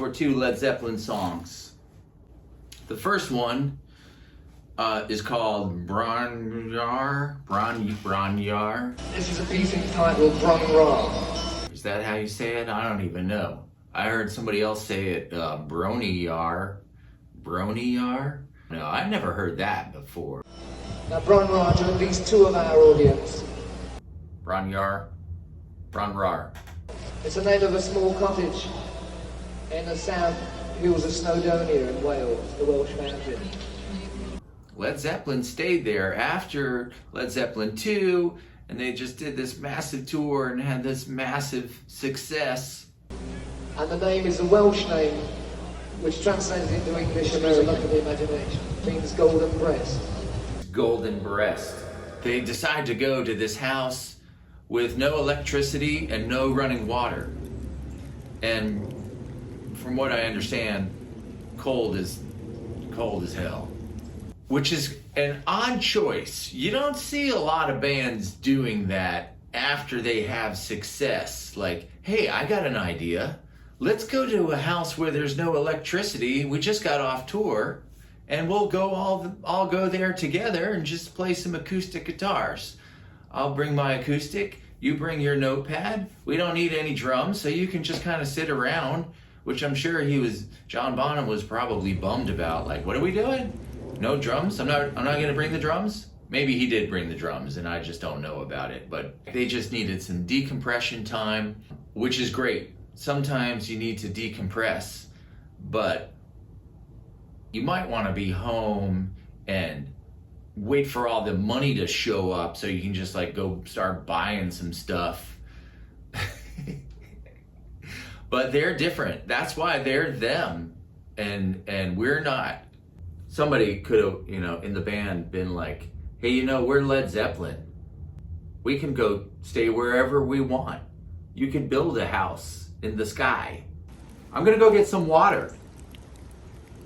were two Led Zeppelin songs. The first one is called Bronyaur. This is a piece entitled Bronyaur. Is that how you say it? I don't even know. I heard somebody else say it bronyaur. Bronyaur? No, I've never heard that before. Now Bronyaur to at least two of our audience. Bronyaur. It's the name of a small cottage in the south hills of Snowdonia in Wales, the Welsh mountain. Led Zeppelin stayed there after Led Zeppelin 2, and they just did this massive tour and had this massive success. And the name is a Welsh name, which translates into English, American of the imagination, means golden breast. Golden breast. They decided to go to this house with no electricity and no running water. And from what I understand, cold as hell. Which is an odd choice. You don't see a lot of bands doing that after they have success. Like, hey, I got an idea. Let's go to a house where there's no electricity. We just got off tour, and we'll go all go there together and just play some acoustic guitars. I'll bring my acoustic, you bring your notepad. We don't need any drums, so you can just kind of sit around, which I'm sure John Bonham was probably bummed about. Like, what are we doing? No drums? I'm not gonna bring the drums? Maybe he did bring the drums and I just don't know about it, but they just needed some decompression time, which is great. Sometimes you need to decompress, but you might want to be home and wait for all the money to show up so you can just like go start buying some stuff. But they're different. That's why they're them and we're not. Somebody could have, in the band been like, hey, we're Led Zeppelin. We can go stay wherever we want. You could build a house in the sky. I'm gonna go get some water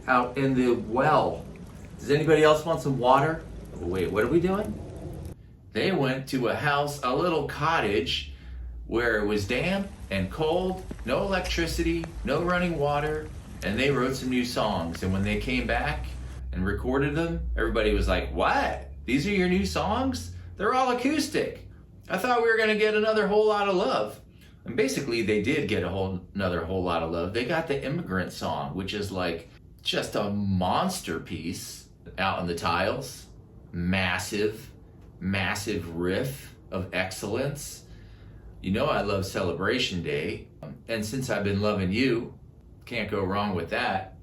out in the well. Does anybody else want some water? Wait, what are we doing? They went to a house, a little cottage, where it was damp and cold, no electricity, no running water, and they wrote some new songs. And when they came back and recorded them, everybody was like, what? These are your new songs? They're all acoustic. I thought we were gonna get another Whole Lot of Love. And basically they did get another Whole Lot of Love. They got the Immigrant song, which is like just a monster piece. Out on the Tiles, massive riff of excellence. I love Celebration Day. And Since I've Been Loving You, can't go wrong with that.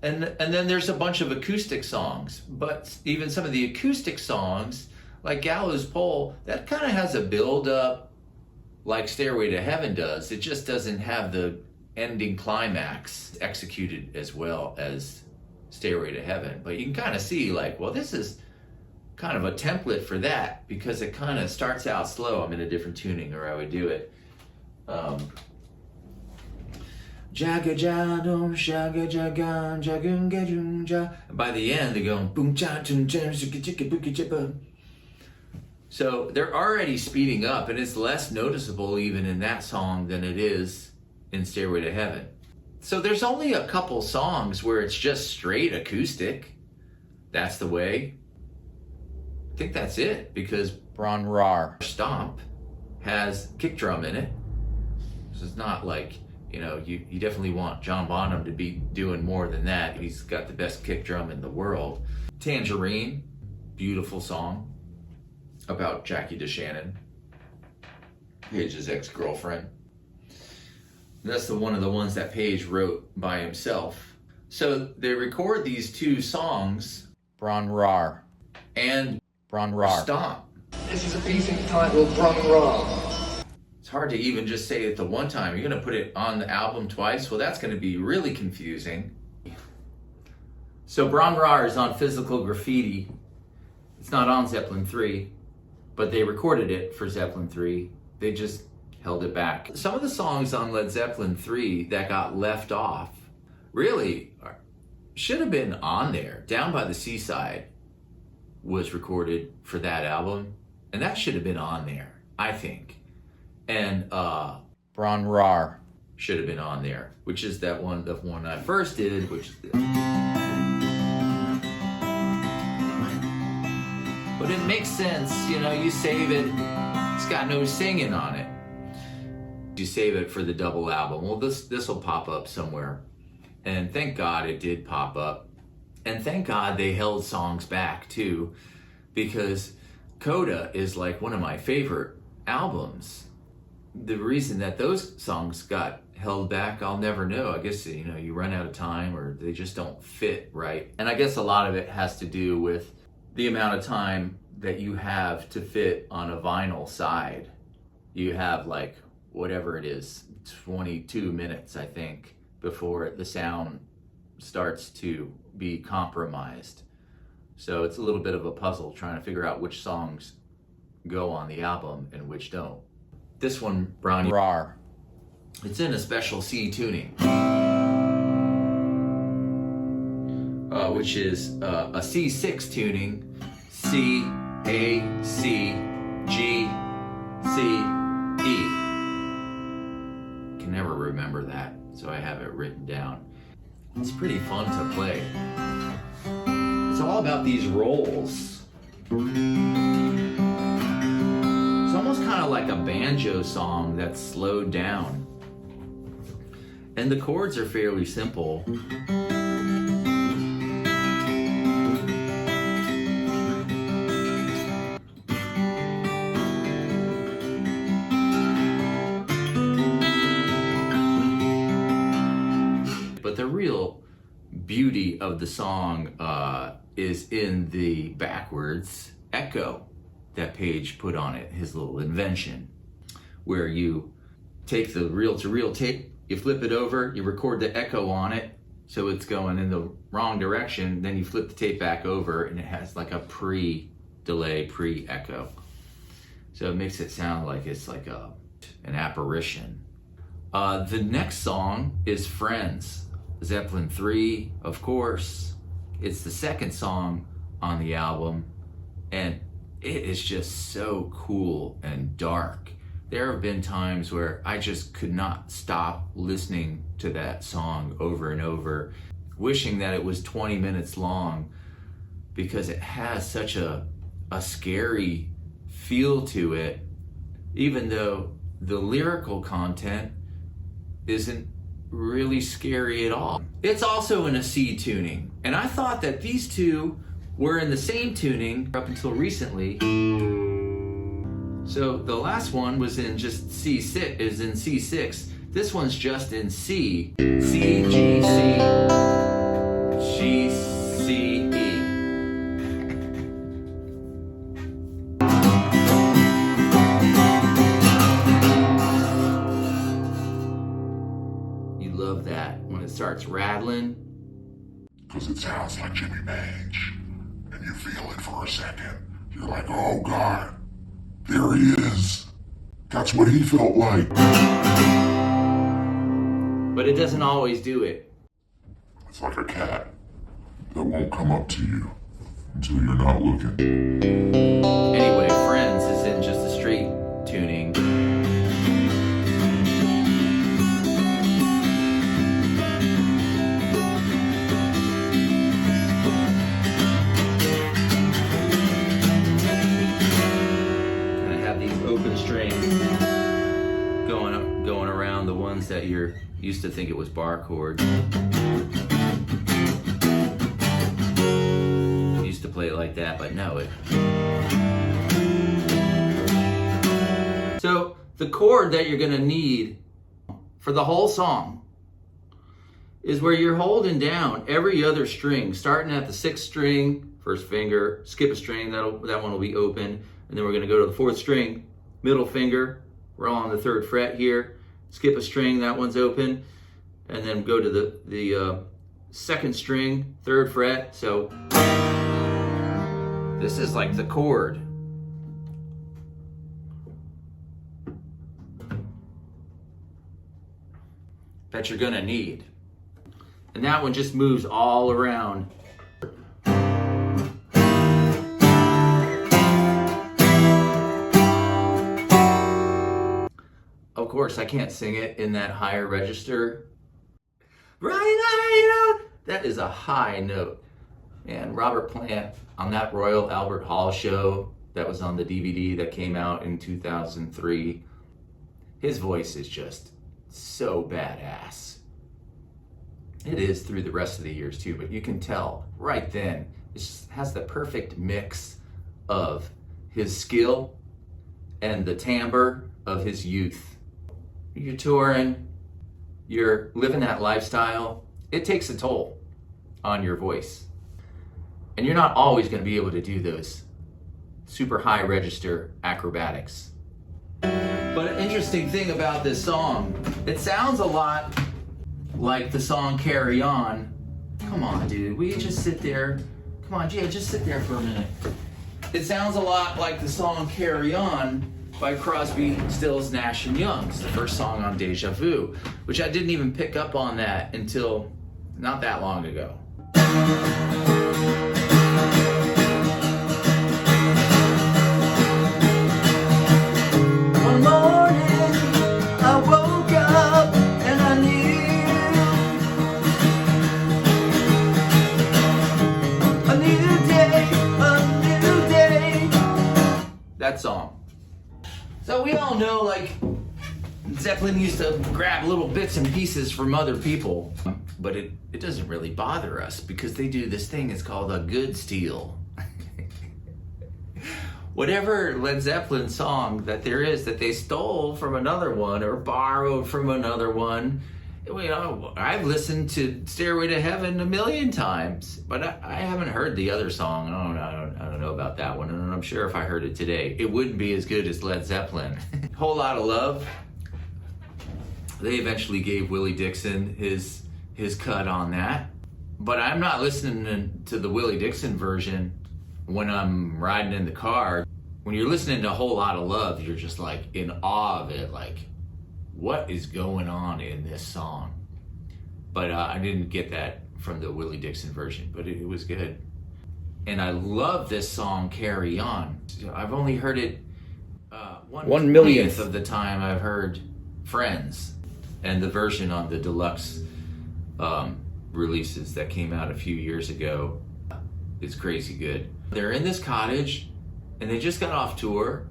And then there's a bunch of acoustic songs, but even some of the acoustic songs, like Gallows Pole, that kind of has a build up like Stairway to Heaven does. It just doesn't have the ending climax executed as well as Stairway to Heaven. But you can kind of see like, well, this is kind of a template for that because it kind of starts out slow. I'm in a different tuning or I would do it. Jaga jadom shaga jagan jagun gajunja. And by the end they're going boom cha chun chun chicka bookie chippa. So they're already speeding up, and it's less noticeable even in that song than it is in Stairway to Heaven. So there's only a couple songs where it's just straight acoustic. That's the way. I think that's it, because Bronyaur Stomp has kick drum in it. So it's not like, you definitely want John Bonham to be doing more than that. He's got the best kick drum in the world. Tangerine, beautiful song about Jackie DeShannon, Page's ex-girlfriend. That's one of the ones that Page wrote by himself. So they record these two songs, Bronyaur and Bronyaur Stomp. This is a piece entitled Bronyaur. It's hard to even just say it the one time. You're gonna put it on the album twice? Well, that's gonna be really confusing. So Bronyaur is on Physical Graffiti. It's not on Zeppelin 3, but they recorded it for Zeppelin 3. They just held it back. Some of the songs on Led Zeppelin 3 that got left off really should have been on there. Down by the Seaside was recorded for that album, and that should have been on there, I think. And Bronyaur should have been on there, which is that one, the one I first did, which is this. But it makes sense, you know, you save it, it's got no singing on it. You save it for the double album. Well, this will pop up somewhere. And thank God it did pop up. And thank God they held songs back too, because Coda is like one of my favorite albums. The reason that those songs got held back, I'll never know. I guess, you know, you run out of time or they just don't fit right. And I guess a lot of it has to do with the amount of time that you have to fit on a vinyl side. You have like, whatever it is, 22 minutes, I think, before the sound starts to be compromised. So it's a little bit of a puzzle trying to figure out which songs go on the album and which don't. This one, bronyaur, it's in a special C tuning, which is a C6 tuning, C, A, C, G, C, E. Can never remember that, so I have it written down. It's pretty fun to play. It's all about these rolls. It's almost kind of like a banjo song that's slowed down. And the chords are fairly simple. But the real beauty of the song is in the backwards echo that Page put on it, his little invention, where you take the reel-to-reel tape, you flip it over, you record the echo on it, so it's going in the wrong direction, then you flip the tape back over and it has like a pre-delay, pre-echo. So it makes it sound like it's like an apparition. The next song is Friends, Zeppelin 3, of course. It's the second song on the album, and it is just so cool and dark. There have been times where I just could not stop listening to that song over and over, wishing that it was 20 minutes long, because it has such a scary feel to it, even though the lyrical content isn't really scary at all. It's also in a C tuning, and I thought that these two were in the same tuning up until recently. So the last one was in just C6, is in C6. This one's just in C, C, G, C, G, C, E. You love that when it starts rattling. Because it sounds like Jimmy Page. And you feel it for a second. You're like, oh God, there he is. That's what he felt like. But it doesn't always do it. It's like a cat that won't come up to you until you're not looking. Anyway, Friends is in just a straight tuning. Open strings going around the ones that you're used to think it was bar chords. Used to play it like that, but no, it. So the chord that you're gonna need for the whole song is where you're holding down every other string, starting at the 6th string, first finger, skip a string, that one will be open, and then we're gonna go to the 4th string, middle finger, we're on the 3rd fret here, skip a string, that one's open, and then go to the 2nd string, 3rd fret. So this is like the chord. That you're gonna need. And that one just moves all around. Of course, I can't sing it in that higher register. Right, that is a high note. And Robert Plant on that Royal Albert Hall show that was on the DVD that came out in 2003, his voice is just so badass. It is through the rest of the years too, but you can tell right then, it just has the perfect mix of his skill and the timbre of his youth. You're touring, you're living that lifestyle, it takes a toll on your voice. And you're not always going to be able to do those super high register acrobatics. But an interesting thing about this song, it sounds a lot like the song Carryon. Come on, dude, will you just sit there? Come on, Jay, just sit there for a minute. It sounds a lot like the song Carryon by Crosby, Stills, Nash & Young. It's the first song on Deja Vu, which I didn't even pick up on that until not that long ago. One morning, I woke up and I knew a new day, a new day. That song. So we all know, like, Zeppelin used to grab little bits and pieces from other people, but it doesn't really bother us because they do this thing, it's called a good steal. Whatever Led Zeppelin song that there is that they stole from another one or borrowed from another one, you know, I've listened to Stairway to Heaven a million times, but I haven't heard the other song. I don't know about that one, and I'm sure if I heard it today, it wouldn't be as good as Led Zeppelin. Whole Lot of Love. They eventually gave Willie Dixon his cut on that, but I'm not listening to the Willie Dixon version when I'm riding in the car. When you're listening to A Whole Lot of Love, you're just like in awe of it, like, what is going on in this song? But I didn't get that from the Willie Dixon version, but it was good. And I love this song, Carry On. I've only heard it 1/millionth of the time I've heard Friends, and the version on the deluxe releases that came out a few years ago is crazy good. They're in this cottage, and they just got off tour.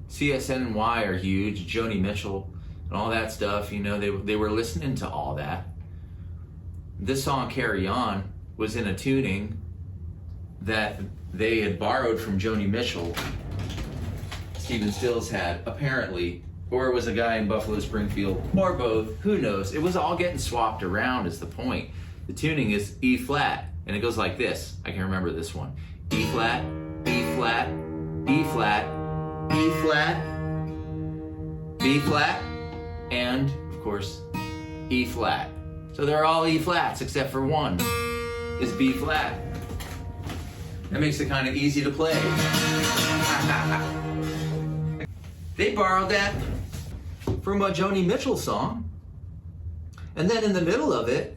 CSNY are huge, Joni Mitchell, and all that stuff, you know, they were listening to all that. This song, Carry On, was in a tuning that they had borrowed from Joni Mitchell. Stephen Stills had, apparently, or it was a guy in Buffalo Springfield, or both, who knows. It was all getting swapped around is the point. The tuning is E flat, and it goes like this. I can remember this one. E flat, E flat, E flat, E flat, B flat, and, of course, E flat. So they're all E flats except for one is B flat. That makes it kind of easy to play. They borrowed that from a Joni Mitchell song. And then in the middle of it,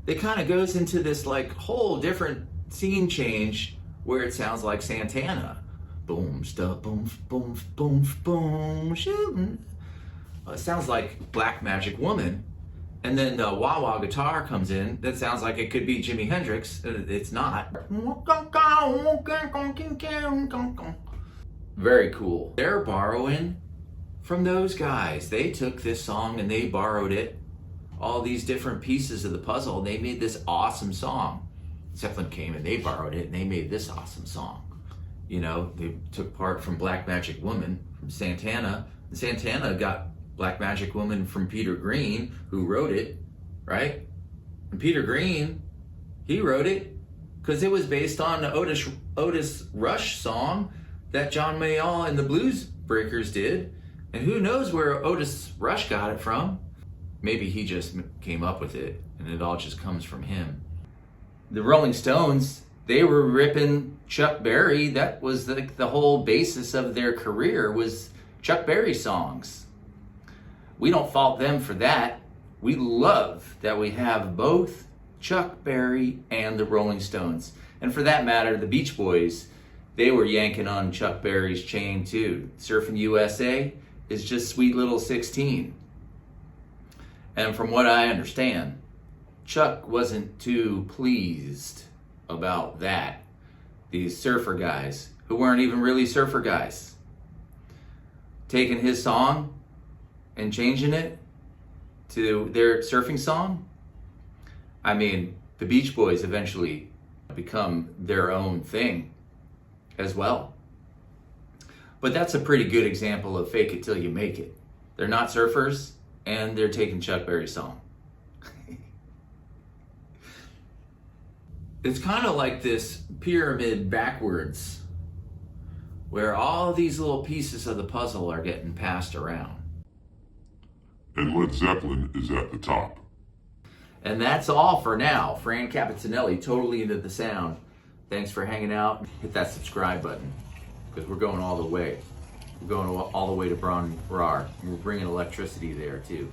it kind of goes into this like whole different scene change where it sounds like Santana. Boom, stuff, boom, boom, boom, boom, shooting. It sounds like Black Magic Woman. And then the wah-wah guitar comes in that sounds like it could be Jimi Hendrix. It's not. Very cool. They're borrowing from those guys. They took this song and they borrowed it. All these different pieces of the puzzle, and they made this awesome song. Zeppelin came and they borrowed it and they made this awesome song. You know, they took part from Black Magic Woman, from Santana. And Santana got Black Magic Woman from Peter Green, who wrote it, right? And Peter Green, he wrote it because it was based on the Otis Rush song that John Mayall and the Blues Breakers did. And who knows where Otis Rush got it from? Maybe he just came up with it and it all just comes from him. The Rolling Stones, they were ripping Chuck Berry. That was the whole basis of their career was Chuck Berry songs. We don't fault them for that. We love that we have both Chuck Berry and the Rolling Stones. And for that matter, the Beach Boys, they were yanking on Chuck Berry's chain too. Surfing USA is just Sweet Little 16. And from what I understand, Chuck wasn't too pleased about that. These surfer guys, who weren't even really surfer guys, taking his song and changing it to their surfing song. I mean, the Beach Boys eventually become their own thing as well. But that's a pretty good example of fake it till you make it. They're not surfers, and they're taking Chuck Berry's song. It's kind of like this pyramid backwards, where all these little pieces of the puzzle are getting passed around. And Led Zeppelin is at the top. And that's all for now. Fran Capitanelli, totally into the sound. Thanks for hanging out. Hit that subscribe button, because we're going all the way. We're going all the way to bronyaur. We're bringing electricity there too.